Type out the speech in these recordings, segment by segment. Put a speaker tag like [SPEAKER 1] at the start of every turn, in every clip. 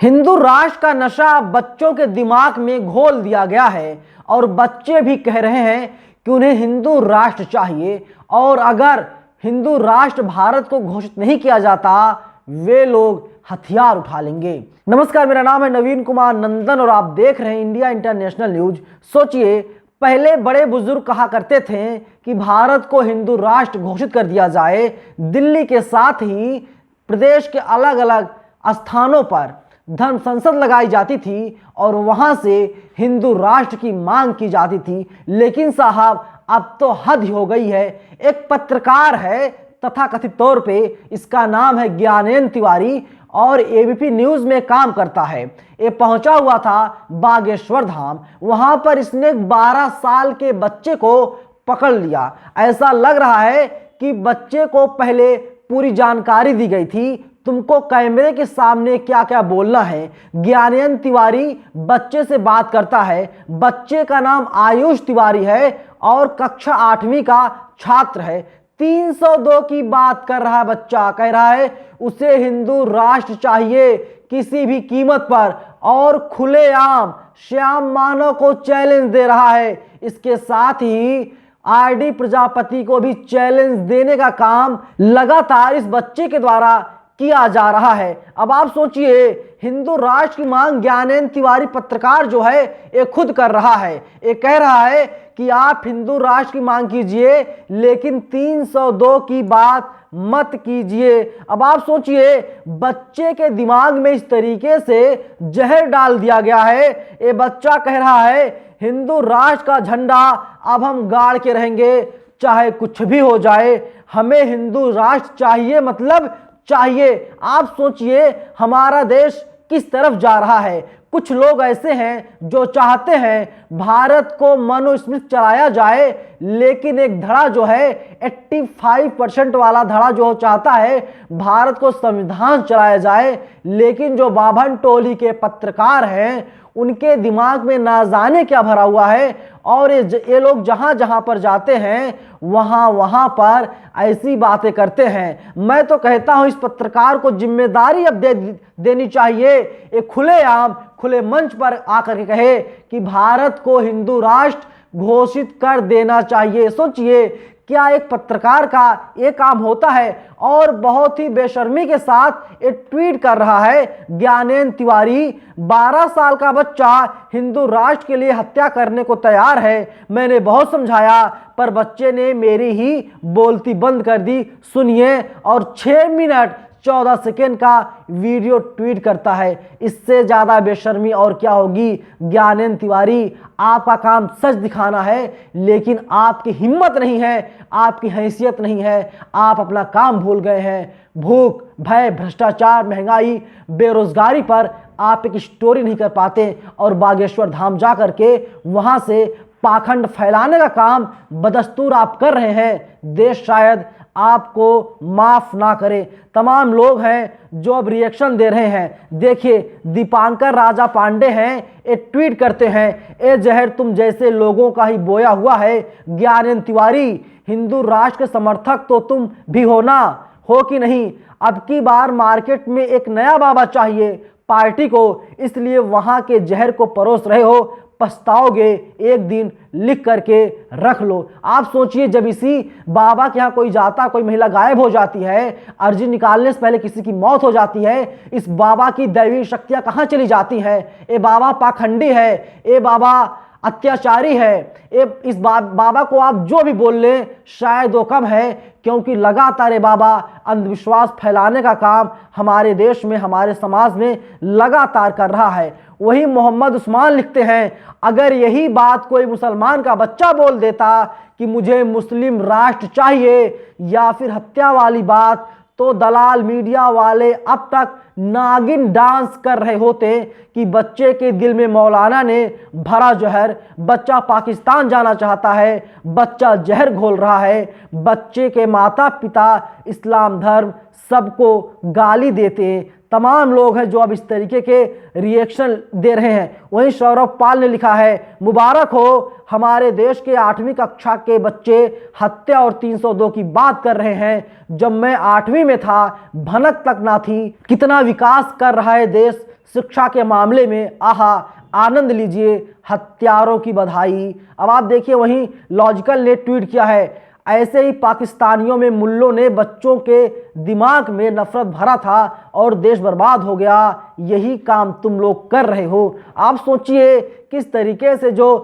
[SPEAKER 1] हिंदू राष्ट्र का नशा बच्चों के दिमाग में घोल दिया गया है और बच्चे भी कह रहे हैं कि उन्हें हिंदू राष्ट्र चाहिए और अगर हिंदू राष्ट्र भारत को घोषित नहीं किया जाता वे लोग हथियार उठा लेंगे। नमस्कार, मेरा नाम है नवीन कुमार नंदन और आप देख रहे हैं इंडिया इंटरनेशनल न्यूज। सोचिए, पहले बड़े बुजुर्ग कहा करते थे कि भारत को हिंदू राष्ट्र घोषित कर दिया जाए। दिल्ली के साथ ही प्रदेश के अलग अलग स्थानों पर धर्म संसद लगाई जाती थी और वहां से हिंदू राष्ट्र की मांग की जाती थी। लेकिन साहब, अब तो हद हो गई है। एक पत्रकार है, तथाकथित तौर पे इसका नाम है ज्ञानेंद्र तिवारी और एबीपी न्यूज में काम करता है। ये पहुंचा हुआ था बागेश्वर धाम। वहां पर इसने 12 साल के बच्चे को पकड़ लिया। ऐसा लग रहा है कि बच्चे को पहले पूरी जानकारी दी गई थी, तुमको कैमरे के सामने क्या क्या बोलना है। ज्ञानेंद्र तिवारी बच्चे से बात करता है। बच्चे का नाम आयुष तिवारी है और कक्षा 8वीं का छात्र है। 302 की बात कर रहा है बच्चा। कह रहा है उसे हिंदू राष्ट्र चाहिए किसी भी कीमत पर और खुलेआम श्याम मानव को चैलेंज दे रहा है। इसके साथ ही आरडी प्रजापति को भी चैलेंज देने का काम लगातार इस बच्चे के द्वारा किया जा रहा है। अब आप सोचिए, हिंदू राष्ट्र की मांग ज्ञानेंद्र तिवारी पत्रकार जो है ये खुद कर रहा है। ये कह रहा है कि आप हिंदू राष्ट्र की मांग कीजिए लेकिन 302 की बात मत कीजिए। अब आप सोचिए, बच्चे के दिमाग में इस तरीके से जहर डाल दिया गया है। ये बच्चा कह रहा है हिंदू राष्ट्र का झंडा अब हम गाड़ के रहेंगे, चाहे कुछ भी हो जाए, हमें हिंदू राष्ट्र चाहिए, मतलब चाहिए। आप सोचिए हमारा देश किस तरफ जा रहा है। कुछ लोग ऐसे हैं जो चाहते हैं भारत को मनुस्मृति चलाया जाए, लेकिन एक धड़ा जो है 85% वाला धड़ा जो चाहता है भारत को संविधान चलाया जाए। लेकिन जो बाभन टोली के पत्रकार हैं उनके दिमाग में ना जाने क्या भरा हुआ है और ये लोग जहां जहां पर जाते हैं वहां पर ऐसी बातें करते हैं। मैं तो कहता हूं इस पत्रकार को जिम्मेदारी अब देनी चाहिए। एक खुले मंच पर आकर के कहे कि भारत को हिंदू राष्ट्र घोषित कर देना चाहिए। सोचिए, क्या एक पत्रकार का ये काम होता है। और बहुत ही बेशर्मी के साथ एक ट्वीट कर रहा है ज्ञानेंद्र तिवारी। 12 साल का बच्चा हिंदू राष्ट्र के लिए हत्या करने को तैयार है। मैंने बहुत समझाया पर बच्चे ने मेरी ही बोलती बंद कर दी। सुनिए, और 6 मिनट 14 सेकेंड का वीडियो ट्वीट करता है। इससे ज्यादा बेशर्मी और क्या होगी। ज्ञानेंद्र तिवारी, आपका काम सच दिखाना है लेकिन आपकी हिम्मत नहीं है, आपकी हैसियत नहीं है। आप अपना काम भूल गए हैं। भूख, भय, भ्रष्टाचार, महंगाई, बेरोजगारी पर आप एक स्टोरी नहीं कर पाते और बागेश्वर धाम जा करके वहां से पाखंड फैलाने का काम बदस्तूर आप कर रहे हैं। देश शायद आपको माफ ना करे। तमाम लोग हैं जो अब रिएक्शन दे रहे हैं। देखिए, दीपांकर राजा पांडे हैं, एक ट्वीट करते हैं, ए जहर तुम जैसे लोगों का ही बोया हुआ है। ज्ञानेंद्र तिवारी, हिंदू राष्ट्र के समर्थक तो तुम भी हो ना, हो कि नहीं। अब की बार मार्केट में एक नया बाबा चाहिए पार्टी को, इसलिए वहां के जहर को परोस रहे हो। पछताओगे एक दिन, लिख करके रख लो। आप सोचिए, जब इसी बाबा के यहाँ कोई जाता, कोई महिला गायब हो जाती है, अर्जी निकालने से पहले किसी की मौत हो जाती है, इस बाबा की दैवी शक्तियां कहाँ चली जाती हैं। ये बाबा पाखंडी है, ये बाबा अत्याचारी है। इस बाबा को आप जो भी बोल लें शायद वो कम है, क्योंकि लगातार ये बाबा अंधविश्वास फैलाने का काम हमारे देश में, हमारे समाज में लगातार कर रहा है। वही मोहम्मद उस्मान लिखते हैं, अगर यही बात कोई मुसलमान का बच्चा बोल देता कि मुझे मुस्लिम राष्ट्र चाहिए या फिर हत्या वाली बात, तो दलाल मीडिया वाले अब तक नागिन डांस कर रहे होते कि बच्चे के दिल में मौलाना ने भरा जहर। बच्चा पाकिस्तान जाना चाहता है, बच्चा जहर घोल रहा है। बच्चे के माता पिता इस्लाम धर्म सबको गाली देते। तमाम लोग हैं जो अब इस तरीके के रिएक्शन दे रहे हैं। वहीं सौरभ पाल ने लिखा है, मुबारक हो, हमारे देश के 8वीं कक्षा के बच्चे हत्या और 302 की बात कर रहे हैं। जब मैं 8वीं में था भनक तक ना थी। कितना विकास कर रहा है देश, शिक्षा के मामले में आहा आनंद लीजिए, हत्यारों की बधाई। अब आप देखिए वहीं लॉजिकल ने ट्वीट किया है, ऐसे ही पाकिस्तानियों में मुल्लों ने बच्चों के दिमाग में नफरत भरा था और देश बर्बाद हो गया, यही काम तुम लोग कर रहे हो। आप सोचिए किस तरीके से जो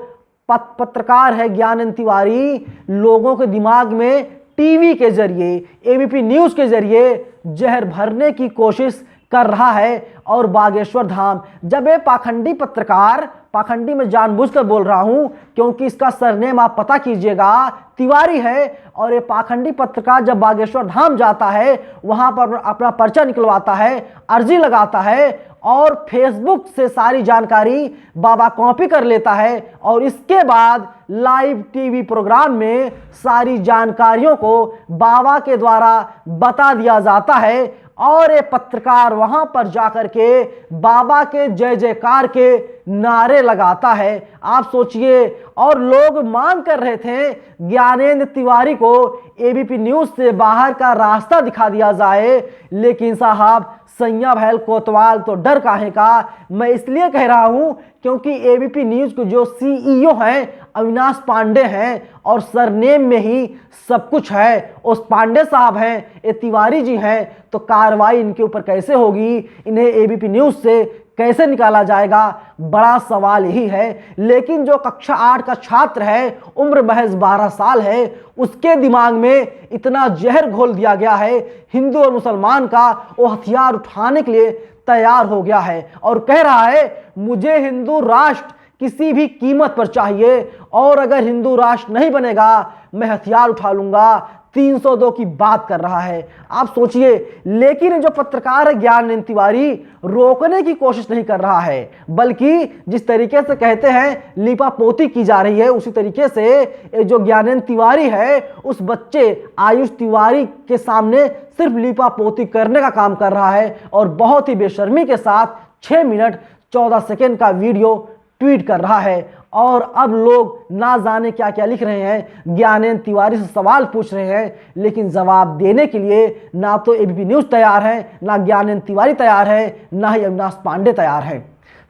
[SPEAKER 1] पत्रकार है ज्ञानेंद्र तिवारी लोगों के दिमाग में टीवी के जरिए, एबीपी न्यूज़ के जरिए जहर भरने की कोशिश कर रहा है। और बागेश्वर धाम, जब ये पाखंडी पत्रकार, पाखंडी में जानबूझकर बोल रहा हूं क्योंकि इसका सरनेम आप पता कीजिएगा, तिवारी है, और ये पाखंडी पत्रकार जब बागेश्वर धाम जाता है वहां पर अपना पर्चा निकलवाता है, अर्जी लगाता है और फेसबुक से सारी जानकारी बाबा कॉपी कर लेता है और इसके बाद लाइव टीवी प्रोग्राम में सारी जानकारियों को बाबा के द्वारा बता दिया जाता है और ये पत्रकार वहां पर जाकर के बाबा के जय जयकार के नारे लगाता है। आप सोचिए, और लोग मांग कर रहे थे ज्ञानेंद्र तिवारी को एबीपी न्यूज़ से बाहर का रास्ता दिखा दिया जाए, लेकिन साहब सैया भैल कोतवाल तो डर काहे का। मैं इसलिए कह रहा हूं क्योंकि एबीपी न्यूज़ के जो सीईओ हैं अविनाश पांडे हैं और सरनेम में ही सब कुछ है, उस पांडे साहब हैं, ये तिवारी जी हैं, तो कार्रवाई इनके ऊपर कैसे होगी, इन्हें एबीपी न्यूज़ से कैसे निकाला जाएगा, बड़ा सवाल यही है। लेकिन जो कक्षा 8 का छात्र है, उम्र महज 12 साल है, उसके दिमाग में इतना जहर घोल दिया गया है, हिंदू और मुसलमान का वो हथियार उठाने के लिए तैयार हो गया है और कह रहा है मुझे हिंदू राष्ट्र किसी भी कीमत पर चाहिए और अगर हिंदू राष्ट्र नहीं बनेगा मैं हथियार उठा लूंगा। 302 की बात कर रहा है। आप सोचिए, लेकिन जो पत्रकार है ज्ञानेंद्र तिवारी रोकने की कोशिश नहीं कर रहा है, बल्कि जिस तरीके से कहते हैं लीपापोती की जा रही है, उसी तरीके से जो ज्ञानेंद्र तिवारी है उस बच्चे आयुष तिवारी के सामने सिर्फ लीपापोती करने का काम कर रहा है और बहुत ही बेशर्मी के साथ 6 मिनट 14 सेकेंड का वीडियो ट्वीट कर रहा है। और अब लोग ना जाने क्या क्या लिख रहे हैं, ज्ञानेंद्र तिवारी से सवाल पूछ रहे हैं, लेकिन जवाब देने के लिए ना तो एबीपी न्यूज़ तैयार है, ना ज्ञानेंद्र तिवारी तैयार है, ना ही अविनाश पांडे तैयार है।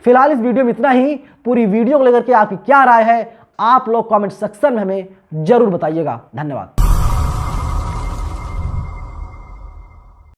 [SPEAKER 1] फिलहाल इस वीडियो में इतना ही। पूरी वीडियो को लेकर के आपकी क्या राय है आप लोग कमेंट सेक्शन में हमें जरूर बताइएगा। धन्यवाद।